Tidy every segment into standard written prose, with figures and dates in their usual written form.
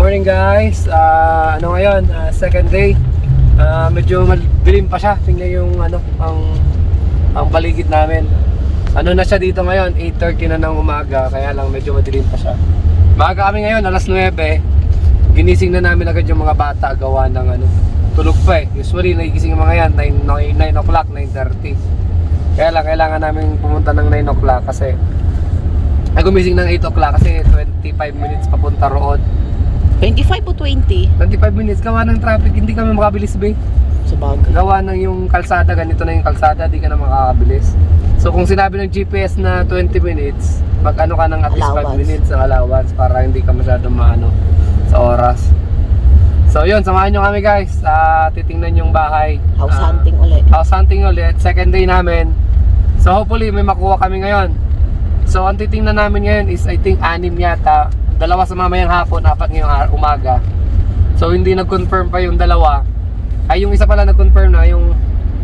morning guys. Ano ngayon? Second day. Medyo madilim pa siya. Tingnan yung ang paligid namin. Ano na siya dito ngayon? 8:30 na ng umaga. Kaya lang medyo madilim pa siya. Maaga kami ngayon, alas 9. Ginising na namin agad yung mga bata gawa ng tulog pa eh. Usually nagigising yung mga yan 9 o'clock, 9:30. Kaya lang kailangan namin pumunta ng 9 o'clock kasi gumising ng 8 o'clock kasi 25 minutes papunta roon. 25 o 20? 25 minutes, gawa ng traffic, hindi kami makabilis ba? Sa bagay. Gawa ng yung kalsada, ganito na yung kalsada, di ka na makakabilis. So kung sinabi ng GPS na 20 minutes, mag-ano ka ng at least 5 minutes ng allowance para hindi ka masyadong sa oras. So yun, samahan nyo kami guys, titingnan yung bahay. House hunting ulit. House hunting ulit, second day namin. So hopefully may makuha kami ngayon. So ang titingnan namin ngayon is I think 6 yata. 2 sa mamayang hapon, 4 ngayong umaga. So hindi nag-confirm pa yung 2. Ay yung isa pala nag-confirm na, yung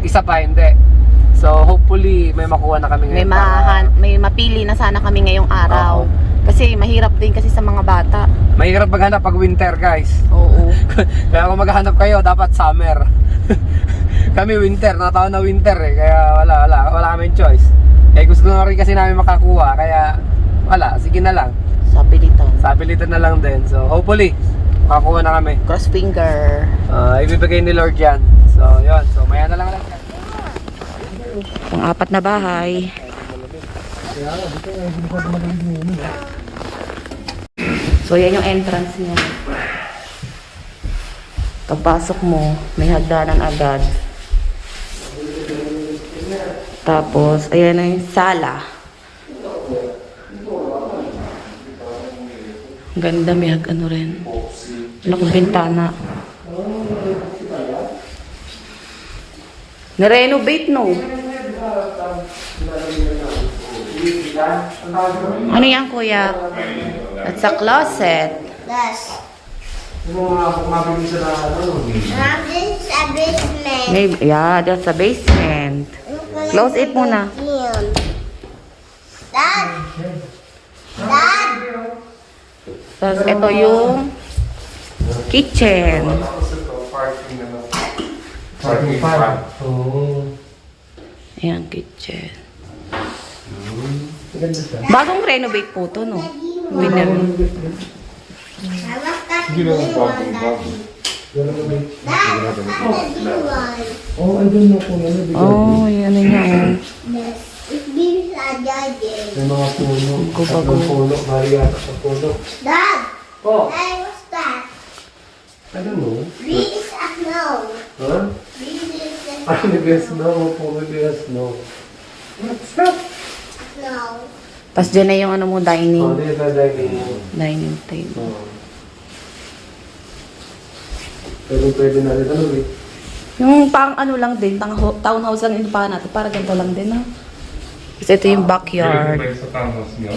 isa pa hindi. So hopefully may makuha na kami ngayon. May mapili na sana kami ngayong araw. Kasi mahirap din kasi sa mga bata. Mahirap maghanap pag winter guys. Oo. Kaya kung maghanap kayo dapat summer. Kami winter, nataon na winter eh. Kaya wala kaming choice. Eh gusto na rin kasi namin makakuha. Kaya wala, sige na lang. Sa pilitan na lang din. So hopefully makakuha na kami. Cross finger. Ibibigay ni Lord yan. So yun, so maya na lang lang. Pang-4 na bahay. So yan yung entrance niya. Pagpasok mo, may hagdanan agad. Tapos ayan na yung sala. Ganda, may ano rin. Laking bintana. Na-renovate, no? Ano yan, kuya? At sa closet. Yes. Yeah, that's a basement. Close it muna. Dad! Dad! Tapos ito yung kitchen. Ayan, kitchen. Bagong renovate po to, no? Oh, yan na niya. Yes. It's been a day. May mga puno. Bago. Puno, Maria sa puno. Dad! Oh, Hey, what's that? I don't know. This is a snow. Huh? This is a Ah, maybe a snow. Maybe a snow. What's that? snow. Tapos dyan na yung ano mo, Oh, dining. dito na dining mo. Dining table. Pwede na rin eh. Yung pang ano lang din, townhouse lang yung pa natin. Para ganito lang din, ha? Kasi ito yung backyard. Ganito ba yung sa townhouse niyo?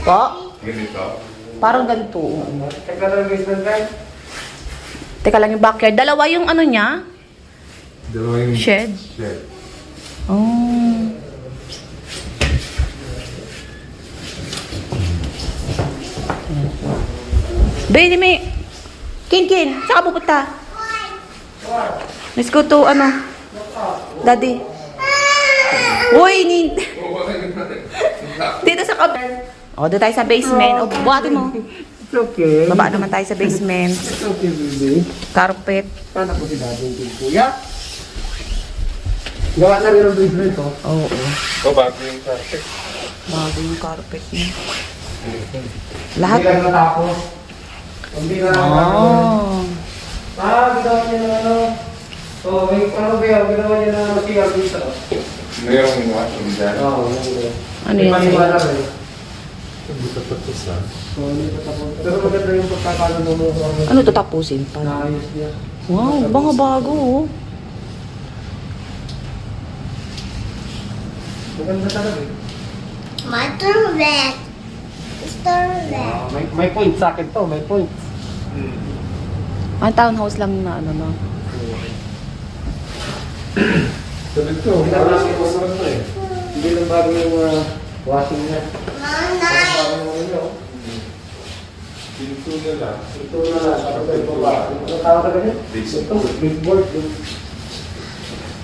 Po? Ganito? Parang ganito. Teka lang basement guys. Teka lang yung backyard. Dalawa yung ano niya? Dalawa yung Shed. shed. Oh. Baby, may... Kin, saan ka pupunta? Let's go to, Daddy. Uy, dito sa doon tayo sa basement. Buhatin mo. It's okay. Baba naman tayo sa basement. It's okay, baby. Carpet. Sana po si daddy yung kuya. Gawa na rin ang basement ko. Oo. O, bago yung carpet. Bago yung carpet niya. Hindi Lahat. lang natapos. Hindi na Oh. ginawa niya na So, may ginawa niya na CR dito. Mayroong washroom dyan. Oo, Ano yan? Maniwala rin. Hindi pa tapos ah. So, hindi pa tapos. Pero maganda yung pagkakalo mo Ano to tapusin pa? naayos niya. Wow, baka bago, oh. Maganda talaga eh. My turn red. It's turn red. May point sa akin to, may point. Ang townhouse lang na ano, no? Sabi ko, Hindi lang namin masarap to eh. Hindi lang bago yung washing niya. Mom, nice. Bago yung ano. Pinto na lang. Ito na lang, para sa ibaba. Ano tawag ka ganyan? Ito, baseboard.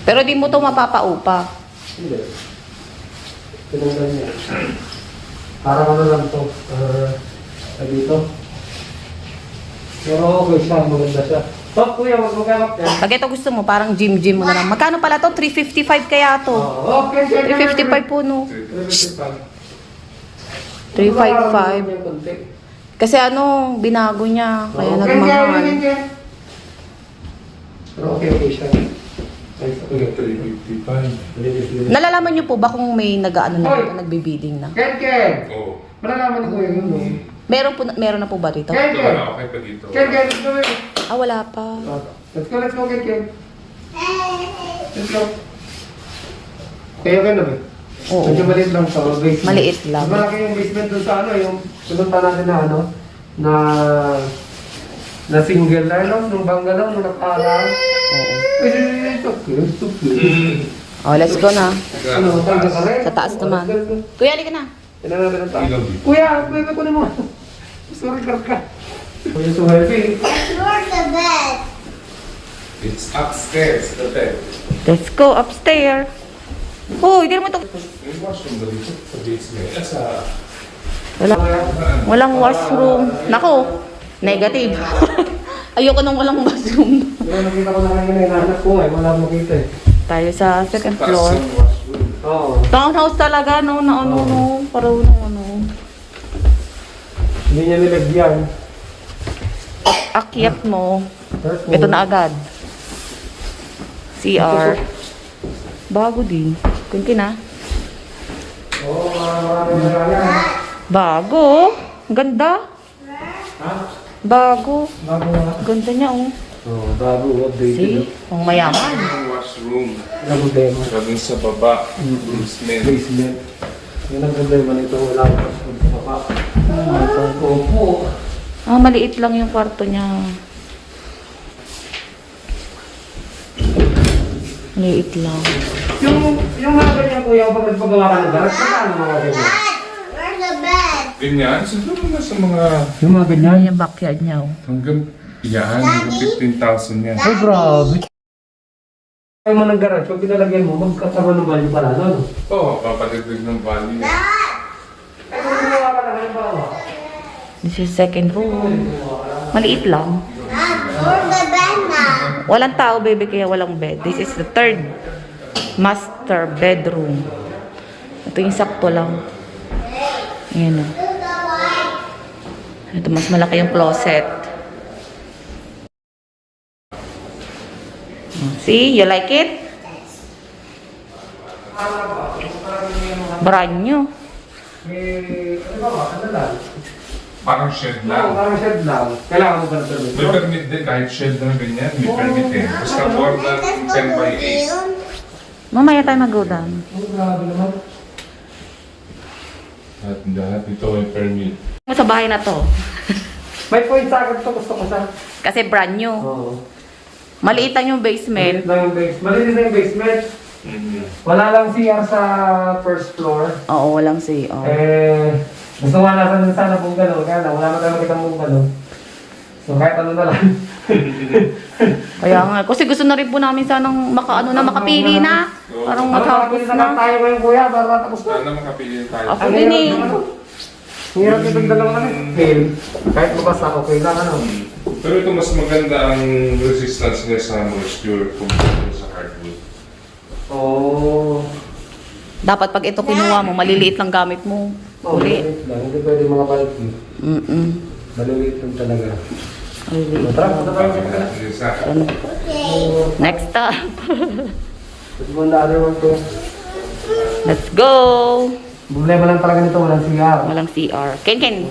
Pero di mo to mapapaupa. Hindi. Tinanggal niya. Parang ano lang to. Dito. Pero okay siya, maganda siya. Top kuya, wag mo gamap yan. Pag ito gusto mo, parang gym mo na lang. Magkano pala to? 355 kaya to. Okay, 355 po, no? 355. 355. Kasi ano, binago niya. Kaya nagmahal. Pero okay siya. Okay. 355. Nalalaman niyo po ba kung may nag-ano na dito, nagbibidding na? Ken! Oo. Malalaman ko yun, no? Meron na po ba dito? Ken! Ito na, okay pa dito. Ken, let's go. Ah, wala pa. Let's go, Ken. Let's go. Okay na ba? Oo. Medyo maliit lang sa basement. Maliit lang. Malaki yung basement dun sa ano, yung pinunta natin na ano, na single na ano, nung bungalow, nung nakaraan. Oo. It's okay. Oh, let's go na. Ano, tayo ka rin? Sa taas naman. Kuya, halika na. Tignan natin ang taas. Ilaw dito. Kuya, kuya ko na mo. Sorry, ka. Kuya, so heavy. Where's the bed? It's upstairs, the bed. Let's go upstairs. Hoy, hindi naman to. Yung washroom ba dito? Sa basement. Sa... Walang washroom. Nako, negative. Ayoko nang walang washroom. Yung nakita ko na kanina, hinahanap ko eh. Wala mo makita eh. Tayo sa second Taas floor. yung washroom. Oo. Townhouse talaga, no? Na ano, no? Parang ano. Hindi niya nilagyan. Akyat mo. First Ito na agad. CR. Bago din. Kunti na. Oo, marami. Bago. Ganda. Ha? Bago. Bago nga. Ganda niya, oh. Oo, bago. Updated. See? Ang mayaman. Yung washroom. Ang problema. Sabi sa baba. Basement. Basement. Yun ang problema nito. Wala ko sa baba. Opo. Ah, maliit lang yung kwarto niya. Maliit lang. Yung mga ganyan kuya, pag nagpagawa ka ng garage, paano mga ganyan? Dad, where's the bed? Ganyan. Siguro na sa mga... Yung mga ganyan? yung backyard niya, oh. Hanggang... Yan. Hanggang 15,000 yan. Ay, grabe. Ayaw mo ng garage, pag pinalagyan mo, magkakaroon ng value pala, no? Oo, papadagdag ng value. Ay, kung gumawa ka lang, halimbawa. This is second room. Maliit lang. Dad, where's the bed now? Walang tao, baby, kaya walang bed. This is the third master bedroom. Ito yung sakto lang. Ayan, oh. Ito, mas malaki yung closet. See? You like it? Brand new. Eh, ano ba, ano lang? Parang shed Oo, lang. parang shed lang. Kailangan mo ba ng permit? May permit din kahit shed na ganyan. May permit din. Basta more than 10 by 8. Mamaya tayo mag-go down. Oh, grabe naman. At lahat ito may permit. Sa bahay na to. May point sa akin ito, gusto ko sa... Kasi brand new. Oo. Maliit lang yung basement. Maliit lang yung basement. Maliit lang yung basement. Wala lang CR sa first floor. Oo, walang say. Oh. Eh, gusto nga natin sana pong gano'n. Kaya lang, wala na tayo makita mong gano'n. So kahit ano na lang. Kaya nga, kasi gusto na rin po namin sanang makapili na. Parang maghapos na. na. Tayo ngayon kuya, para matapos na. Sana makapili tayo. Ako din eh. Ang hirap itong dalawang ano. Fail. Kahit mabasa, okay lang ano. Pero ito mas maganda ang resistance niya sa moisture compared sa hardwood. Oo. Dapat pag ito kinuha mo, maliliit lang gamit mo. Oh, Uli. maliliit lang. Hindi pwede mga bulky. Maliliit lang talaga. Maliliit. Tara, punta tayo. Isa. Ano? Next stop. Pwede mo na other one ko. Let's go. Problema lang talaga nito, walang CR. Walang CR. Ken,